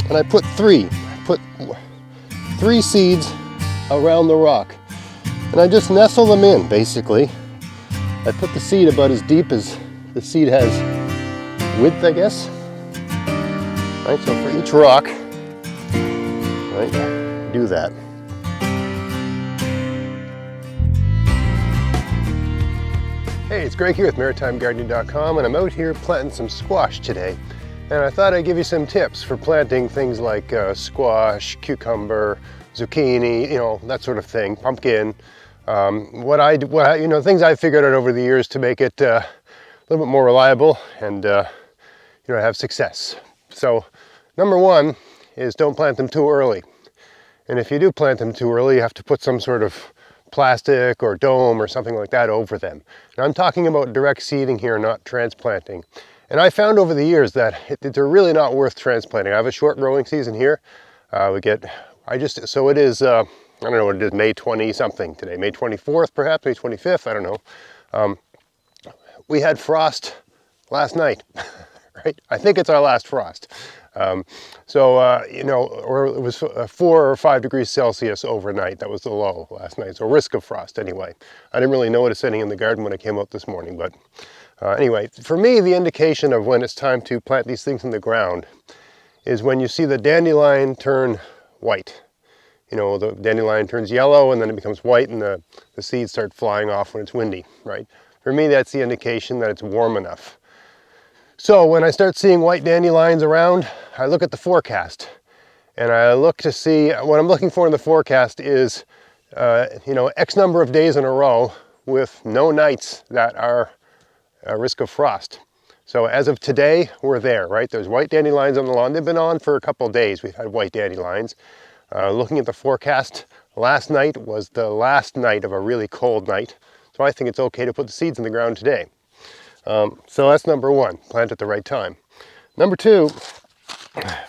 and I put three seeds around the rock. And I just nestle them in, basically. I put the seed about as deep as the seed has width, I guess. Right, so for each rock, right, do that. Hey, it's Greg here with MaritimeGardening.com, and I'm out here planting some squash today. And I thought I'd give you some tips for planting things like squash, cucumber, zucchini, that sort of thing, pumpkin. Things I've figured out over the years to make it a little bit more reliable and have success. So, number one is don't plant them too early. And if you do plant them too early, you have to put some sort of plastic or dome or something like that over them. And I'm talking about direct seeding here, not transplanting. And I found over the years that they're really not worth transplanting. I have a short growing season here. It is, I don't know what it is, May 20 something today, May 24th perhaps, May 25th, I don't know. We had frost last night, right? I think it's our last frost. Or it was 4 or 5 degrees Celsius overnight. That was the low last night, so risk of frost anyway. I didn't really notice any in the garden when I came out this morning, but anyway, for me, the indication of when it's time to plant these things in the ground is when you see the dandelion turn white. The dandelion turns yellow and then it becomes white and the seeds start flying off when it's windy, right? For me, that's the indication that it's warm enough. So when I start seeing white dandelions around, I look at the forecast and I look to see, what I'm looking for in the forecast is, X number of days in a row with no nights that are a risk of frost. So as of today, we're there, right? There's white dandelions on the lawn. They've been on for a couple of days. We've had white dandelions. Looking at the forecast, last night was the last night of a really cold night. So I think it's okay to put the seeds in the ground today. So that's number one, plant at the right time. Number two,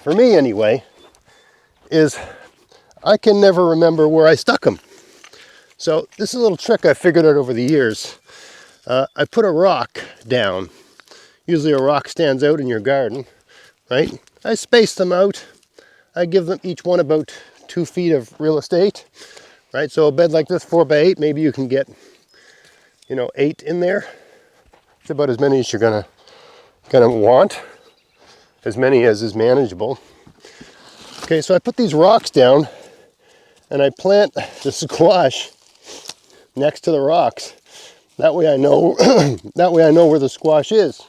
for me anyway, is I can never remember where I stuck them. So this is a little trick I figured out over the years. I put a rock down. Usually a rock stands out in your garden, right? I space them out. I give them each one about 2 feet of real estate, right? So a bed like this, 4 by 8, maybe you can get, 8 in there. It's about as many as you're gonna want, as many as is manageable. Okay, so I put these rocks down and I plant the squash next to the rocks. That way I know where the squash is.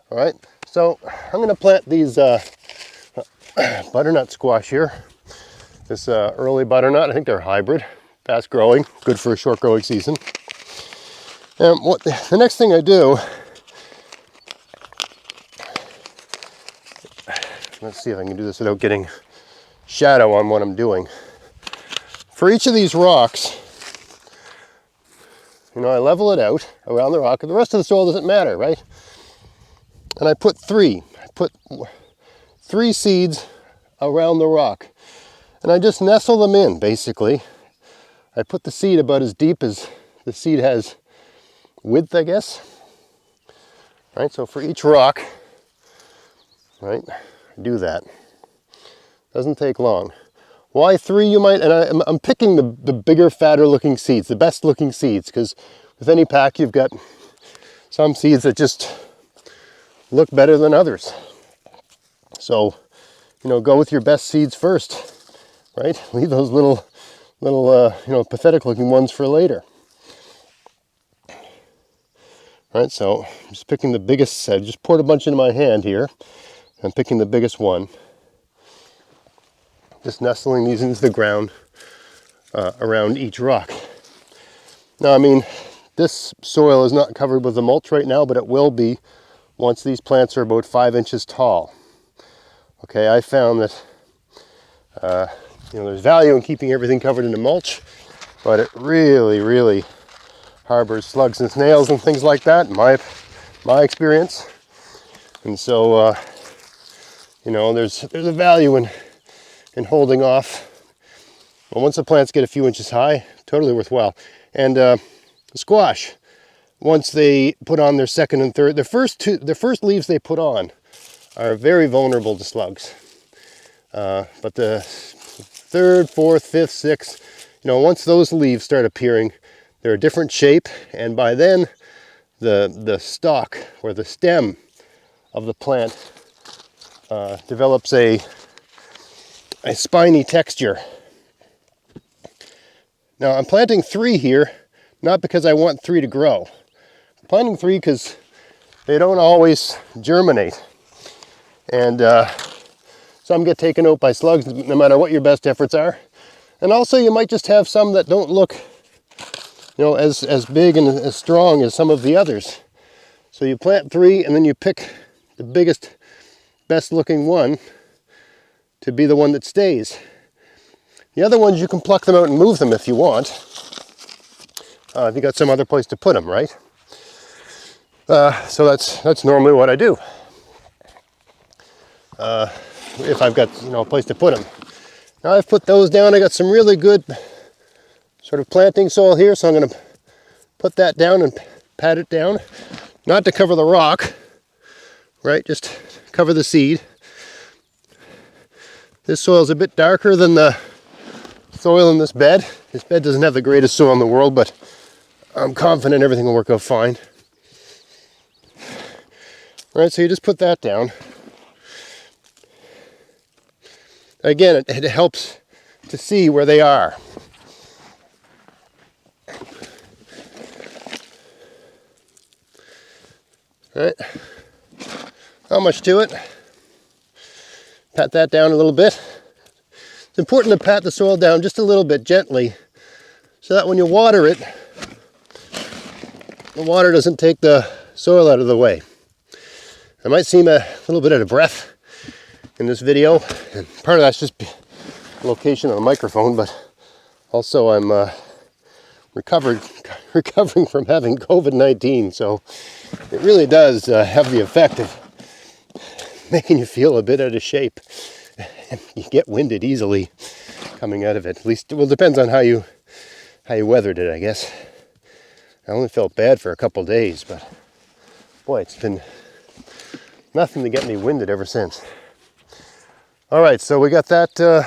All right, so I'm gonna plant these butternut squash here. This early butternut, I think they're hybrid, fast growing, good for a short growing season. And the next thing I do, let's see if I can do this without getting shadow on what I'm doing. For each of these rocks, I level it out around the rock, and the rest of the soil doesn't matter, right? And I put three seeds around the rock. And I just nestle them in, basically. I put the seed about as deep as the seed has width, I guess. Right, so for each rock, right, do that. Doesn't take long. Why 3, you might, and I'm picking the bigger, fatter looking seeds, the best looking seeds, because with any pack you've got some seeds that just look better than others. So, go with your best seeds first, right? Leave those little, pathetic looking ones for later. All right, so I'm just picking the biggest. I just poured a bunch into my hand here. I'm picking the biggest one. Just nestling these into the ground around each rock. Now, this soil is not covered with the mulch right now, but it will be once these plants are about 5 inches tall. Okay, I found that there's value in keeping everything covered in the mulch, but it really harbors slugs and snails and things like that, in my experience. And so, there's a value in holding off. Well, once the plants get a few inches high, totally worthwhile. And the squash, once they put on their second and third, the first leaves they put on are very vulnerable to slugs. But the third, fourth, fifth, sixth, once those leaves start appearing, they're a different shape, and by then the stalk or the stem of the plant develops a spiny texture. Now I'm planting 3 here, not because I want 3 to grow. I'm planting 3 because they don't always germinate, and some get taken out by slugs no matter what your best efforts are. And also you might just have some that don't look as big and as strong as some of the others. So you plant 3 and then you pick the biggest, best looking one to be the one that stays. The other ones you can pluck them out and move them if you want. If you got some other place to put them, right? So that's normally what I do. If I've got a place to put them. Now I've put those down. I got some really good sort of planting soil here, so I'm going to put that down and pat it down, not to cover the rock, right? Just cover the seed. This soil is a bit darker than the soil in this bed. This bed doesn't have the greatest soil in the world, but I'm confident everything will work out fine. All right, so you just put that down. Again, it helps to see where they are. All right, not much to it. Pat that down a little bit. It's important to pat the soil down just a little bit gently so that when you water it, the water doesn't take the soil out of the way. I might seem a little bit out of breath in this video, and part of that's just location of the microphone, but also I'm recovering from having COVID-19, so it really does have the effect of making you feel a bit out of shape. You get winded easily coming out of it. At least, well, it depends on how you weathered it, I guess. I only felt bad for a couple days, but boy, it's been nothing to get me winded ever since. All right, so we got that down.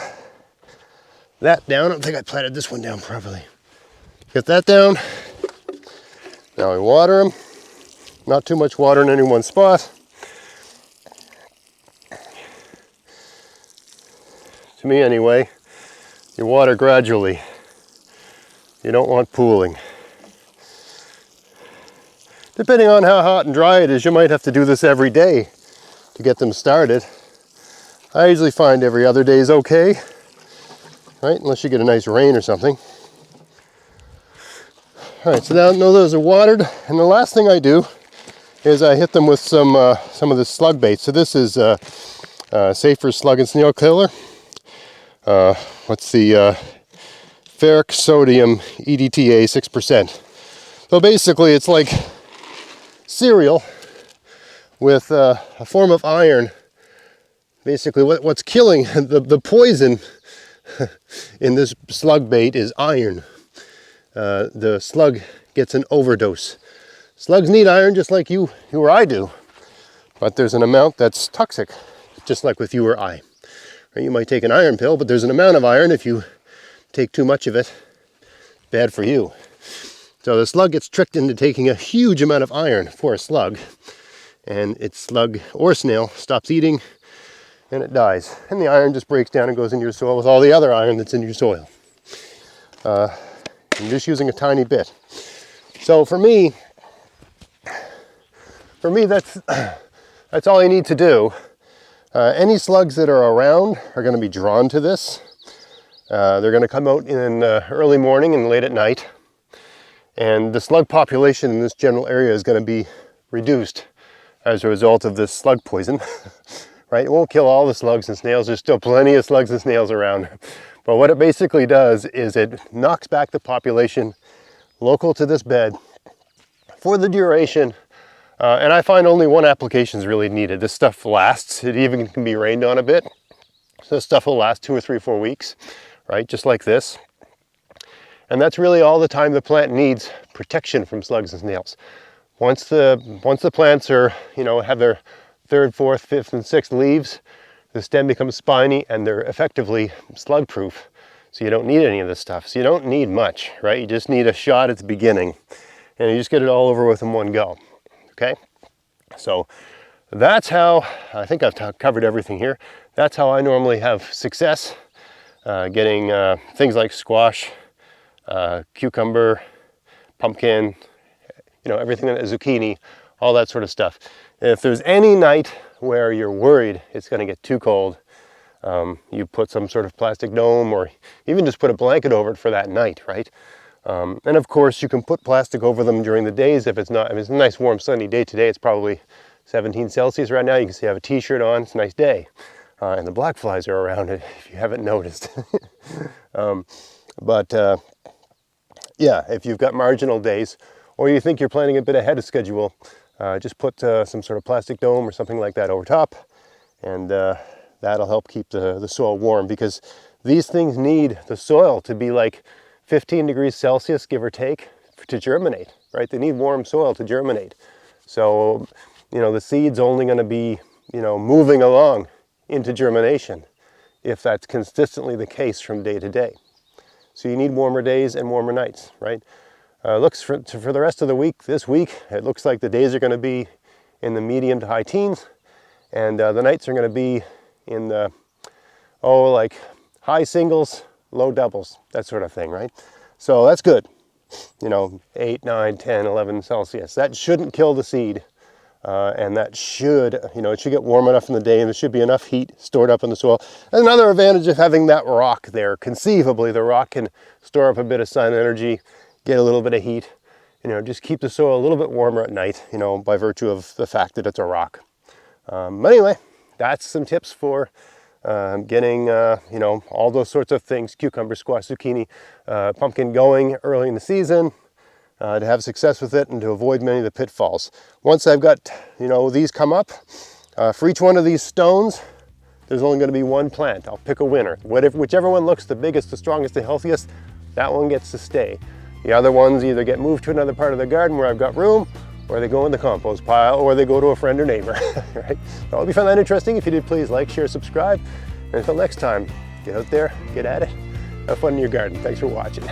I don't think I planted this one down properly. Got that down. Now we water them. Not too much water in any one spot. To me anyway, you water gradually. You don't want pooling. Depending on how hot and dry it is, you might have to do this every day to get them started. I usually find every other day is okay, right? Unless you get a nice rain or something. All right, so now those are watered, and the last thing I do is I hit them with some of this slug bait. So this is Safer Slug and Snail Killer. What's the ferric sodium EDTA 6%. So basically it's like cereal with a form of iron. Basically what's killing the poison in this slug bait is iron. The slug gets an overdose. Slugs need iron just like you or I do, but there's an amount that's toxic, just like with you or I. Right? You might take an iron pill, but there's an amount of iron. If you take too much of it, bad for you. So the slug gets tricked into taking a huge amount of iron for a slug, and its slug or snail stops eating and it dies. And the iron just breaks down and goes into your soil with all the other iron that's in your soil. I'm just using a tiny bit. So for me that's all you need to do. Any slugs that are around are going to be drawn to this. They're going to come out in early morning and late at night. And the slug population in this general area is going to be reduced as a result of this slug poison. Right? It won't kill all the slugs and snails. There's still plenty of slugs and snails around. But what it basically does is it knocks back the population local to this bed for the duration. And I find only one application is really needed. This stuff lasts. It even can be rained on a bit. So this stuff will last 2 or 3 or 4 weeks, right? Just like this. And that's really all the time the plant needs protection from slugs and snails. Once the plants are, have their 3rd, 4th, 5th, and 6th leaves the stem becomes spiny and they're effectively slug proof. So you don't need any of this stuff. So you don't need much, right? You just need a shot at the beginning and you just get it all over with in one go, okay? So that's how, I think I've covered everything here. That's how I normally have success getting things like squash, cucumber, pumpkin, you know, everything, zucchini, all that sort of stuff. If there's any night where you're worried it's going to get too cold, you put some sort of plastic dome or even just put a blanket over it for that night, right? And of course you can put plastic over them during the days if it's not, I mean, it's a nice warm sunny day today. It's probably 17 Celsius right now. You can see I have a t-shirt on, it's a nice day. And the black flies are around it if you haven't noticed. Yeah, if you've got marginal days or you think you're planning a bit ahead of schedule, just put some sort of plastic dome or something like that over top, and that'll help keep the soil warm, because these things need the soil to be like 15 degrees Celsius, give or take, to germinate, right? They need warm soil to germinate. So, you know, the seed's only going to be, you know, moving along into germination if that's consistently the case from day to day. So you need warmer days and warmer nights, right? Looks for the rest of the week, this week, it looks like the days are going to be in the medium to high teens, and the nights are going to be in the, like high singles, low doubles, that sort of thing, right? So that's good. You know, 8, 9, 10, 11 Celsius. That shouldn't kill the seed. And that should, you know, it should get warm enough in the day and there should be enough heat stored up in the soil. Another advantage of having that rock there, conceivably, the rock can store up a bit of sun energy, get a little bit of heat, you know, just keep the soil a little bit warmer at night, you know, by virtue of the fact that it's a rock. But anyway, that's some tips for getting, you know, all those sorts of things, cucumber, squash, zucchini, pumpkin going early in the season. To have success with it and to avoid many of the pitfalls. Once I've got, you know, these come up, for each one of these stones, there's only going to be one plant. I'll pick a winner. Whichever one looks the biggest, the strongest, the healthiest, that one gets to stay. The other ones either get moved to another part of the garden where I've got room, or they go in the compost pile, or they go to a friend or neighbor. Right? So if you found that interesting, if you did, please like, share, subscribe. And until next time, get out there, get at it, have fun in your garden. Thanks for watching.